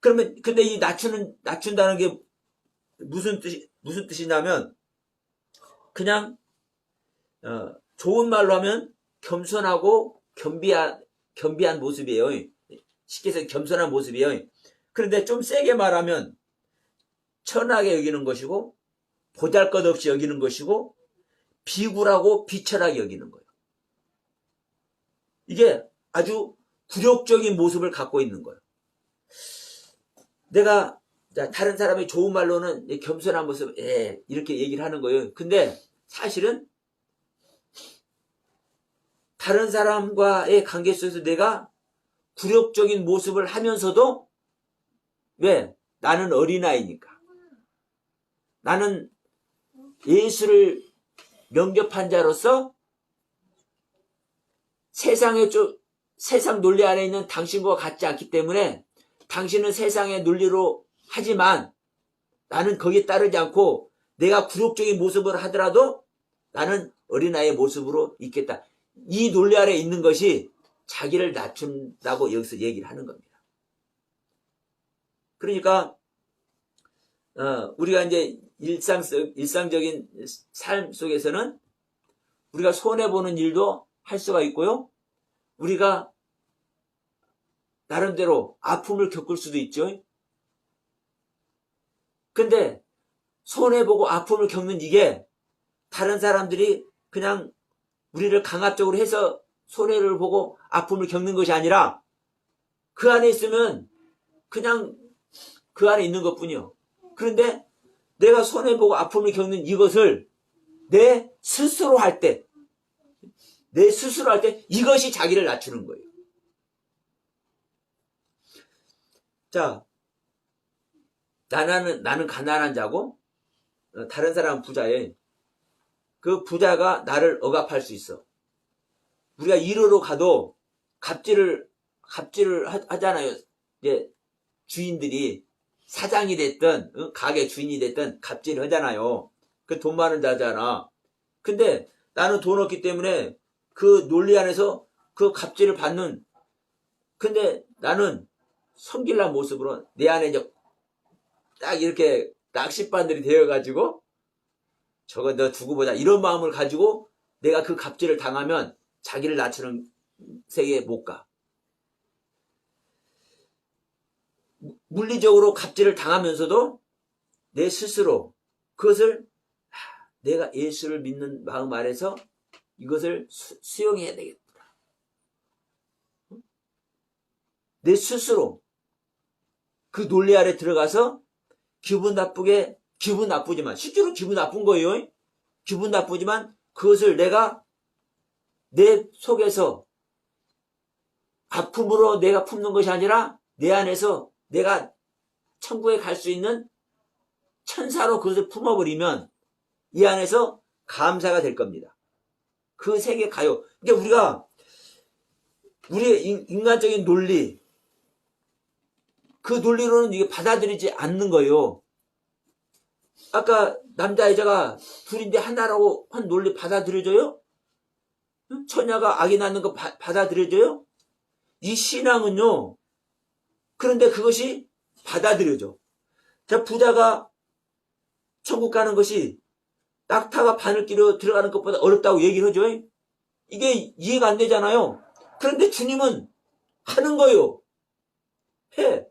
그러면 근데 이 낮춘다는 게 무슨 뜻이냐면 그냥 좋은 말로 하면 겸손하고 겸비한 모습이에요. 쉽게 해서 겸손한 모습이에요. 그런데 좀 세게 말하면 천하게 여기는 것이고 보잘것없이 여기는 것이고 비굴하고 비천하게 여기는 거예요. 이게 아주 굴욕적인 모습을 갖고 있는 거예요. 내가 다른 사람이 좋은 말로는 겸손한 모습 이렇게 얘기를 하는 거예요. 근데 사실은 다른 사람과의 관계 속에서 내가 굴욕적인 모습을 하면서도 왜? 나는 어린아이니까. 나는 예수를 영접한 자로서 세상 논리 안에 있는 당신과 같지 않기 때문에 당신은 세상의 논리로 하지만 나는 거기에 따르지 않고 내가 굴욕적인 모습을 하더라도 나는 어린아이의 모습으로 있겠다. 이 논리 아래 있는 것이 자기를 낮춘다고 여기서 얘기를 하는 겁니다. 그러니까 우리가 이제 일상적인 삶 속에서는 우리가 손해보는 일도 할 수가 있고요. 우리가 나름대로 아픔을 겪을 수도 있죠. 근데 손해보고 아픔을 겪는 이게 다른 사람들이 그냥 우리를 강압적으로 해서 손해를 보고 아픔을 겪는 것이 아니라 그 안에 있으면 그냥 그 안에 있는 것뿐이요. 그런데 내가 손해보고 아픔을 겪는 이것을 내 스스로 할 때 이것이 자기를 낮추는 거예요. 자, 나는 가난한 자고 다른 사람은 부자예요. 그 부자가 나를 억압할 수 있어. 우리가 일하러 가도 갑질을 하잖아요. 이제 주인들이 사장이 됐든 가게 주인이 됐든 갑질을 하잖아요. 그 돈 많은 자잖아. 근데 나는 돈 없기 때문에 그 논리 안에서 그 갑질을 받는. 근데 나는 성길난 모습으로 내 안에 이제 딱 이렇게 낚싯바늘이 되어가지고 저거 너 두고 보자 이런 마음을 가지고 내가 그 갑질을 당하면 자기를 낮추는 세계에 못 가. 물리적으로 갑질을 당하면서도 내 스스로 그것을 내가 예수를 믿는 마음 아래서 이것을 수용해야 되겠다. 내 스스로 그 논리 아래 들어가서 기분 나쁘지만 실제로 기분 나쁜 거예요. 기분 나쁘지만 그것을 내가 내 속에서 아픔으로 내가 품는 것이 아니라 내 안에서 내가 천국에 갈 수 있는 천사로 그것을 품어버리면 이 안에서 감사가 될 겁니다. 그 세계 가요. 그러니까 우리가 우리의 인간적인 논리 그 논리로는 이게 받아들이지 않는 거예요. 아까 남자 여자가 둘인데 하나라고 한 논리 받아들여져요? 처녀가 아기 낳는 거 받아들여져요? 이 신앙은요. 그런데 그것이 받아들여져. 자, 부자가 천국 가는 것이 낙타가 바늘기로 들어가는 것보다 어렵다고 얘기를 하죠. 이게 이해가 안 되잖아요. 그런데 주님은 하는 거예요. 해.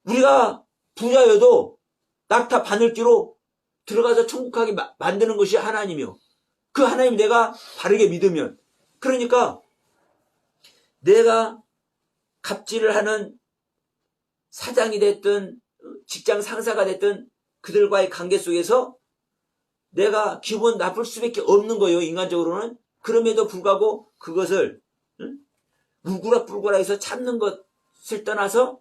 우리가 부자여도 낙타 바늘기로 들어가서 천국 가게 만드는 것이 하나님이요. 그 하나님 내가 바르게 믿으면. 그러니까 내가 갑질을 하는 사장이 됐든 직장 상사가 됐든 그들과의 관계 속에서 내가 기분 나쁠 수밖에 없는 거예요. 인간적으로는. 그럼에도 불구하고 그것을 우그락불그락해서 참는 것을 떠나서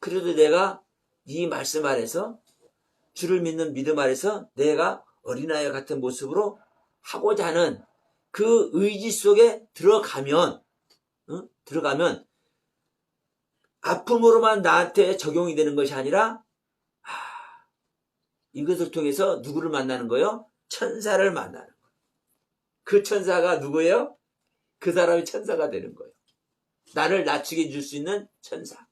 그래도 내가 이 말씀 아래서 주를 믿는 믿음 아래서 내가 어린아이와 같은 모습으로 하고자 하는 그 의지 속에 들어가면 아픔으로만 나한테 적용이 되는 것이 아니라 이것을 통해서 누구를 만나는 거예요? 천사를 만나는 거예요. 그 천사가 누구예요? 그 사람이 천사가 되는 거예요. 나를 낮추게 해줄 수 있는 천사.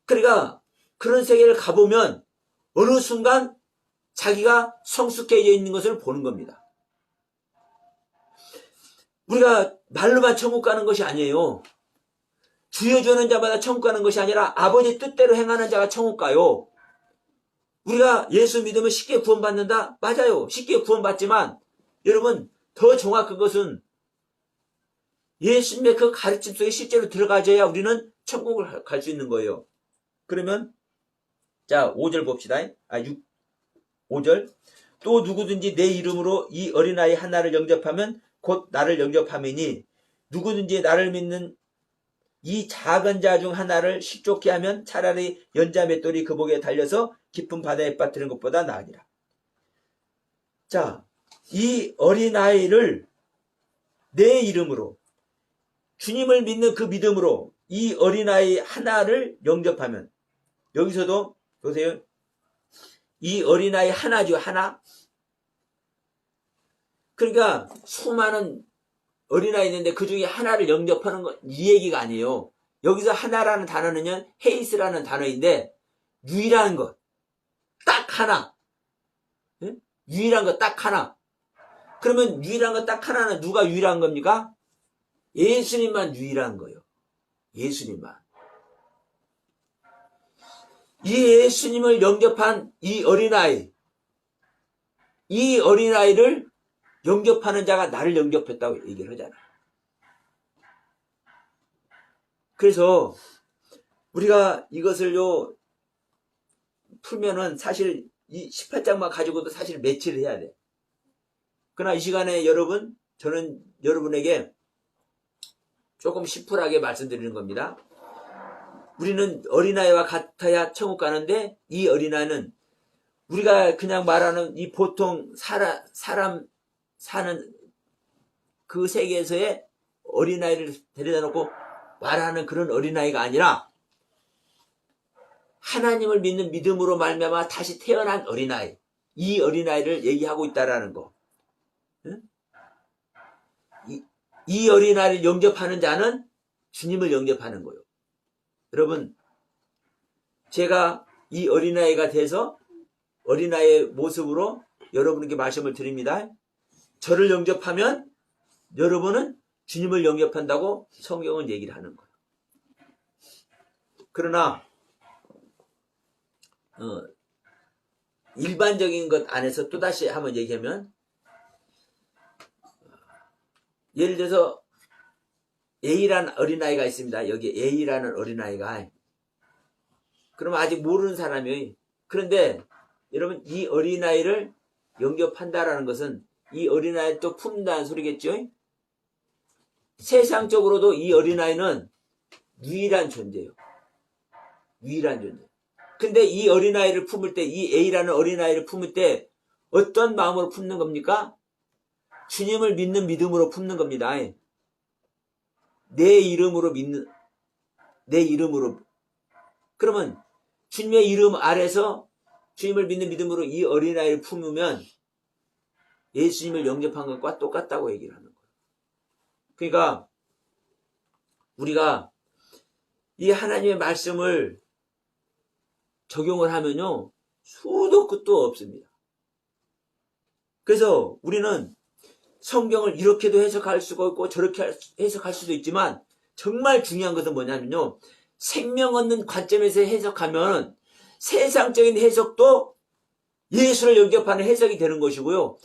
그러니까 그런 세계를 가보면 어느 순간 자기가 성숙해져 있는 것을 보는 겁니다. 우리가 말로만 천국 가는 것이 아니에요. 주여 주는 자마다 천국 가는 것이 아니라 아버지 뜻대로 행하는 자가 천국 가요. 우리가 예수 믿으면 쉽게 구원받는다? 맞아요. 쉽게 구원받지만 여러분 더 정확한 것은 예수님의 그 가르침 속에 실제로 들어가져야 우리는 천국을 갈 수 있는 거예요. 그러면 자 5절 봅시다. 5절 또 누구든지 내 이름으로 이 어린아이 하나를 영접하면 곧 나를 영접함이니 누구든지 나를 믿는 이 작은 자 중 하나를 실족케 하면 차라리 연자 맷돌이 그 목에 달려서 깊은 바다에 빠뜨리는 것보다 나으니라. 자, 이 어린아이를 내 이름으로 주님을 믿는 그 믿음으로 이 어린아이 하나를 영접하면 여기서도 보세요. 이 어린아이 하나죠. 하나. 그러니까 수많은 어린아이 있는데 그 중에 하나를 영접하는 건 이 얘기가 아니에요. 여기서 하나라는 단어는요. 헤이스라는 단어인데 유일한 것. 딱 하나. 응? 유일한 것 딱 하나. 그러면 유일한 것 딱 하나는 누가 유일한 겁니까? 예수님만 유일한 거예요. 예수님만. 이 예수님을 영접한 이 어린아이를 영접하는 자가 나를 영접했다고 얘기를 하잖아요. 그래서 우리가 이것을요 풀면은 사실 이 18장만 가지고도 사실 매치를 해야 돼. 그러나 이 시간에 여러분, 저는 여러분에게 조금 심플하게 말씀드리는 겁니다. 우리는 어린아이와 같아야 천국 가는데 이 어린아이는 우리가 그냥 말하는 이 보통 사람 사는 그 세계에서의 어린아이를 데려다 놓고 말하는 그런 어린아이가 아니라 하나님을 믿는 믿음으로 말미암아 다시 태어난 어린아이, 이 어린아이를 얘기하고 있다라는 거. 응? 이 어린아이를 영접하는 자는 주님을 영접하는 거예요. 여러분, 제가 이 어린아이가 돼서 어린아이의 모습으로 여러분에게 말씀을 드립니다. 저를 영접하면 여러분은 주님을 영접한다고 성경은 얘기를 하는 거예요. 그러나 일반적인 것 안에서 또다시 한번 얘기하면 예를 들어서 A라는 어린아이가 있습니다. 여기 A라는 어린아이가. 그러면 아직 모르는 사람이에요. 그런데 여러분 이 어린아이를 영접한다라는 것은 이 어린아이를 또 품는다는 소리겠죠. 세상적으로도 이 어린아이는 유일한 존재예요. 유일한 존재. 근데 이 어린아이를 품을 때, 이 A라는 어린아이를 품을 때 어떤 마음으로 품는 겁니까? 주님을 믿는 믿음으로 품는 겁니다. 내 이름으로 믿는, 내 이름으로. 그러면 주님의 이름 아래서 주님을 믿는 믿음으로 이 어린아이를 품으면 예수님을 영접한 것과 똑같다고 얘기를 하는 거예요. 그러니까 우리가 이 하나님의 말씀을 적용을 하면요 수도 끝도 없습니다. 그래서 우리는 성경을 이렇게도 해석할 수가 있고 저렇게 해석할 수도 있지만 정말 중요한 것은 뭐냐면요 생명 얻는 관점에서 해석하면 세상적인 해석도 예수를 영접하는 해석이 되는 것이고요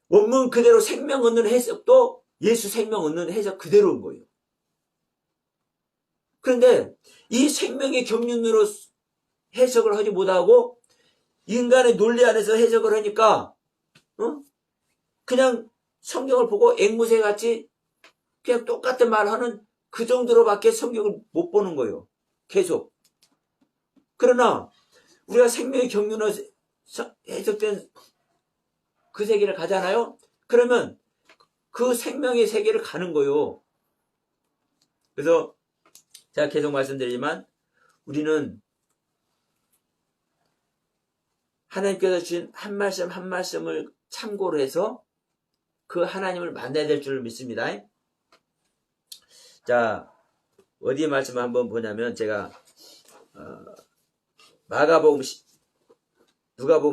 원문 그대로 생명 얻는 해석도 예수 생명 얻는 해석 그대로인 거예요. 그런데 이 생명의 경륜으로 해석을 하지 못하고 인간의 논리 안에서 해석을 하니까 그냥 성경을 보고 앵무새같이 그냥 똑같은 말하는 그 정도로밖에 성경을 못 보는 거예요. 계속. 그러나 우리가 생명의 경륜으로 해석된 그 세계를 가잖아요. 그러면 그 생명의 세계를 가는 거예요. 그래서 제가 계속 말씀드리지만 우리는 하나님께서 주신 한 말씀 한 말씀을 참고로 해서 그 하나님을 만나야 될 줄 믿습니다. 자, 어디 말씀을 한번 보냐면 제가 누가복음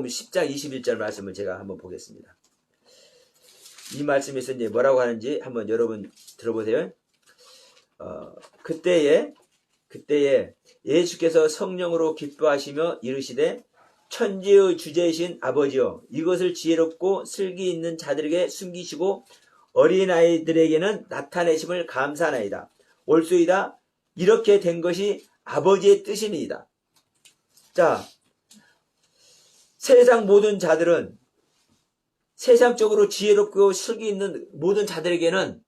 10장 21절 말씀을 제가 한번 보겠습니다. 이 말씀에서 이제 뭐라고 하는지 한번 여러분 들어보세요. 그때에 예수께서 성령으로 기뻐하시며 이르시되 천지의 주제이신 아버지여 이것을 지혜롭고 슬기 있는 자들에게 숨기시고 어린아이들에게는 나타내심을 감사하나이다. 옳소이다. 이렇게 된 것이 아버지의 뜻이니이다. 자, 세상 모든 자들은 세상적으로 지혜롭고 슬기 있는 모든 자들에게는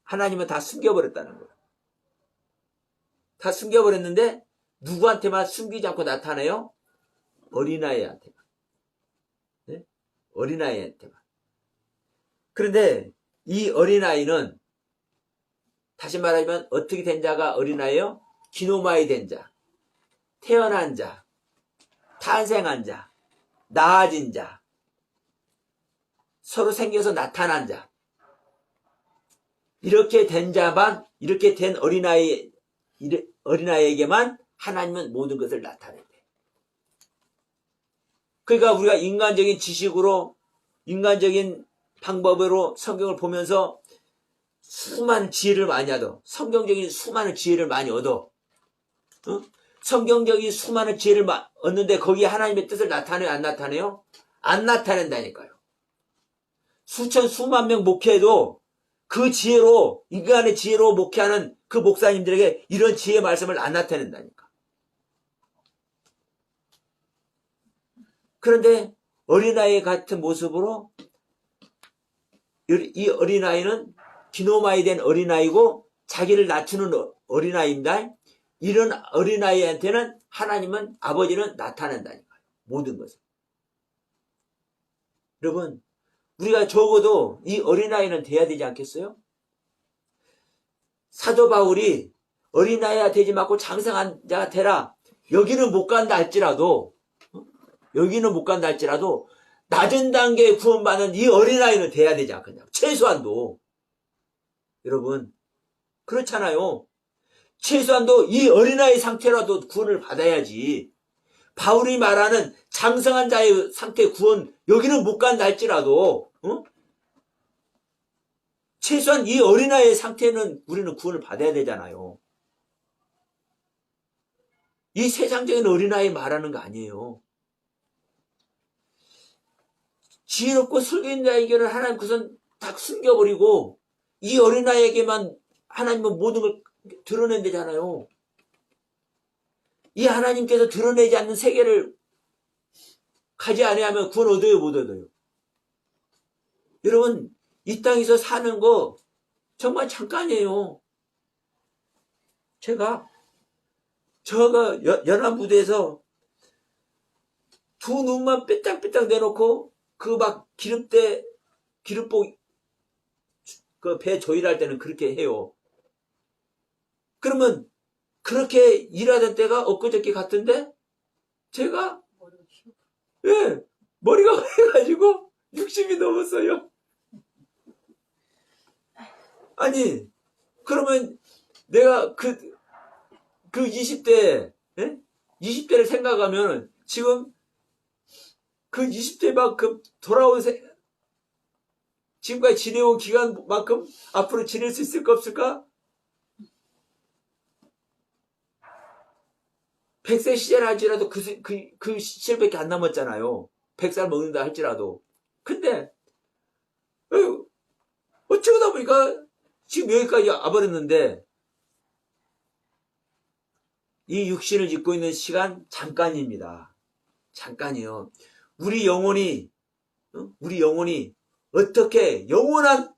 하나님은 다 숨겨버렸다는 거예요. 다 숨겨버렸는데 누구한테만 숨기지 않고 나타내요? 어린아이한테만. 네? 어린아이한테만. 그런데 이 어린아이는 다시 말하면 어떻게 된 자가 어린아이요? 기노마이 된 자, 태어난 자, 탄생한 자, 나아진 자, 서로 생겨서 나타난 자, 이렇게 된 자만, 이렇게 된 어린아이에게만 하나님은 모든 것을 나타낸대. 그러니까 우리가 인간적인 지식으로, 인간적인 방법으로 성경을 보면서 수많은 지혜를 많이 얻어. 성경적인 수많은 지혜를 많이 얻어. 성경적인 수많은 지혜를 얻는데 거기에 하나님의 뜻을 나타내요? 안 나타내요? 안 나타낸다니까요. 수만 명 목회해도 그 지혜로, 인간의 지혜로 목회하는 그 목사님들에게 이런 지혜 말씀을 안 나타낸다니까. 그런데 어린아이 같은 모습으로 이 어린아이는 기노마이 된 어린아이고 자기를 낮추는 어린아이입니다. 이런 어린아이한테는 하나님은, 아버지는 나타낸다니까요. 모든 것을. 여러분, 우리가 적어도 이 어린아이는 돼야 되지 않겠어요? 사도 바울이 어린아이가 되지 말고 장성한 자가 되라. 여기는 못 간다 할지라도, 낮은 단계에 구원받는 이 어린아이는 돼야 되지 않겠냐. 최소한도. 여러분, 그렇잖아요. 최소한도 이 어린아이 상태라도 구원을 받아야지. 바울이 말하는 장성한 자의 상태 구원, 여기는 못 간다 할지라도, 최소한 이 어린아이의 상태는 우리는 구원을 받아야 되잖아요. 이 세상적인 어린아이 말하는 거 아니에요. 지혜롭고 슬기 있는 자에게는 하나님 그선 다 숨겨버리고 이 어린아이에게만 하나님은 모든 걸 드러낸다잖아요. 이 하나님께서 드러내지 않는 세계를 가지 아니하면 구원 얻어요, 못 얻어요? 여러분, 이 땅에서 사는 거 정말 잠깐이에요. 제가 연합부대에서 두 눈만 삐딱삐딱 내놓고 그 막 기름복 그 배 조일할 때는 그렇게 해요. 그러면 그렇게 일하던 때가 엊그저께 같은데 제가 머리가 해가지고 60이 넘었어요. 아니 그러면 내가 그 20대 20대를 생각하면 지금 그 20대만큼 지금까지 지내온 기간만큼 앞으로 지낼 수 있을까 없을까? 100세 시절 할지라도 그 시절밖에 안 남았잖아요. 100살 먹는다 할지라도. 근데 어쩌다 보니까 지금 여기까지 와버렸는데 이 육신을 짓고 있는 시간 잠깐입니다. 잠깐이요. 우리 영혼이 어떻게 영원한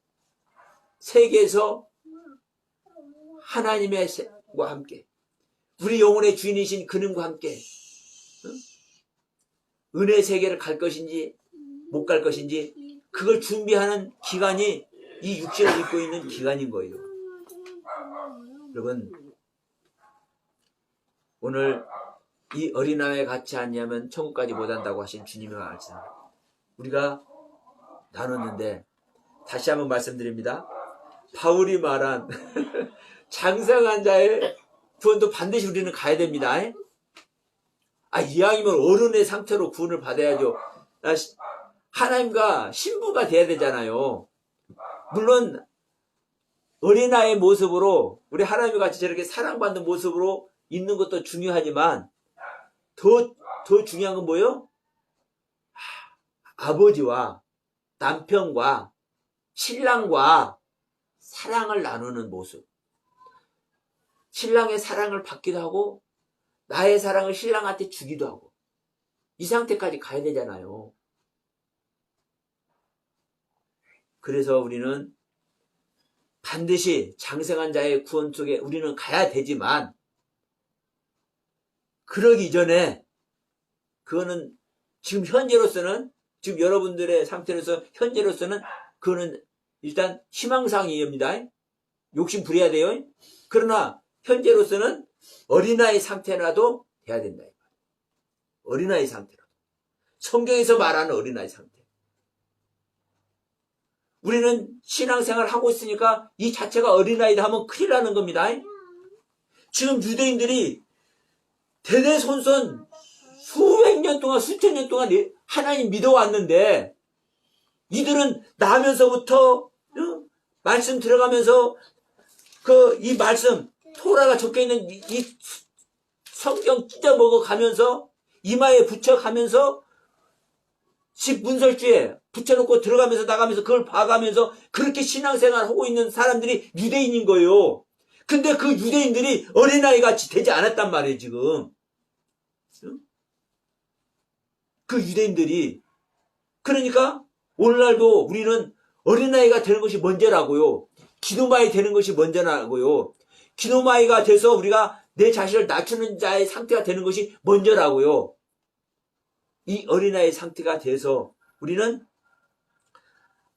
세계에서 하나님과 함께 우리 영혼의 주인이신 그님과 함께 은혜 세계를 갈 것인지 못 갈 것인지 그걸 준비하는 기간이 이 육신을 입고 있는 기간인 거예요. 여러분, 오늘 이 어린아이와 같이 하냐면 천국까지 못한다고 하신 주님의 말씀 우리가 나눴는데 다시 한번 말씀드립니다. 바울이 말한 장성한 자의 구원도 반드시 우리는 가야 됩니다. 이왕이면 어른의 상태로 구원을 받아야죠. 하나님과 신부가 돼야 되잖아요. 물론 어린아이의 모습으로 우리 하나님과 같이 저렇게 사랑받는 모습으로 있는 것도 중요하지만 더 중요한 건 뭐예요? 아버지와 남편과 신랑과 사랑을 나누는 모습. 신랑의 사랑을 받기도 하고 나의 사랑을 신랑한테 주기도 하고 이 상태까지 가야 되잖아요. 그래서 우리는 반드시 장성한 자의 구원 속에 우리는 가야 되지만 그러기 전에 그거는 지금 현재로서는 지금 여러분들의 상태로서 현재로서는 그거는 일단 희망사항입니다. 욕심 부려야 돼요. 그러나 현재로서는 어린아이 상태라도 돼야 된다. 어린아이 상태라도. 성경에서 말하는 어린아이 상태. 우리는 신앙생활을 하고 있으니까 이 자체가 어린아이다 하면 큰일 나는 겁니다. 지금 유대인들이 대대손손 수백 년 동안 수천 년 동안 하나님 믿어왔는데 이들은 나면서부터 말씀 들어가면서 이 말씀 토라가 적혀있는 이 성경 찢어 먹어가면서 이마에 붙여가면서 집 문설주에 붙여놓고 들어가면서 나가면서 그걸 봐가면서 그렇게 신앙생활을 하고 있는 사람들이 유대인인 거예요. 근데 그 유대인들이 어린아이 같이 되지 않았단 말이에요 지금. 그 유대인들이. 그러니까 오늘날도 우리는 어린아이가 되는 것이 먼저라고요. 기노마이 되는 것이 먼저라고요. 기노마이가 돼서 우리가 내 자신을 낮추는 자의 상태가 되는 것이 먼저라고요. 이 어린아이의 상태가 돼서 우리는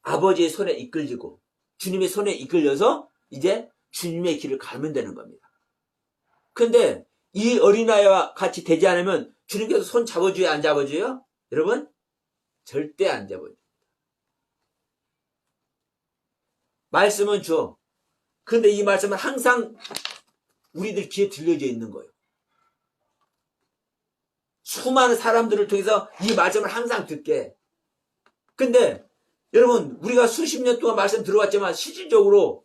아버지의 손에 이끌리고 주님의 손에 이끌려서 이제 주님의 길을 가면 되는 겁니다. 그런데 이 어린아이와 같이 되지 않으면 주님께서 손 잡아줘요, 안 잡아줘요? 여러분? 절대 안 잡아줘요. 말씀은 줘. 그런데 이 말씀은 항상 우리들 귀에 들려져 있는 거예요. 수많은 사람들을 통해서 이 말씀을 항상 듣게. 근데 여러분 우리가 수십 년 동안 말씀 들어왔지만 실질적으로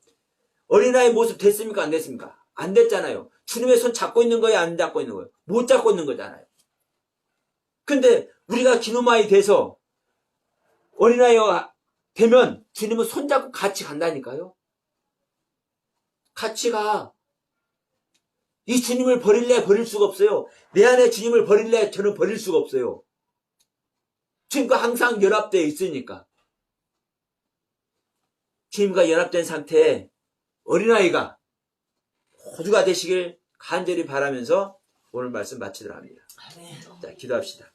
어린아이 모습 됐습니까? 안 됐습니까? 안 됐잖아요. 주님의 손 잡고 있는 거예요? 안 잡고 있는 거예요? 못 잡고 있는 거잖아요. 근데 우리가 기노마이 돼서 어린아이가 되면 주님은 손 잡고 같이 간다니까요. 같이 가. 이 주님을 버릴래 버릴 수가 없어요. 내 안에 주님을 버릴래 저는 버릴 수가 없어요. 주님과 항상 연합되어 있으니까. 주님과 연합된 상태에 어린아이가 호주가 되시길 간절히 바라면서 오늘 말씀 마치도록 합니다. 자, 기도합시다.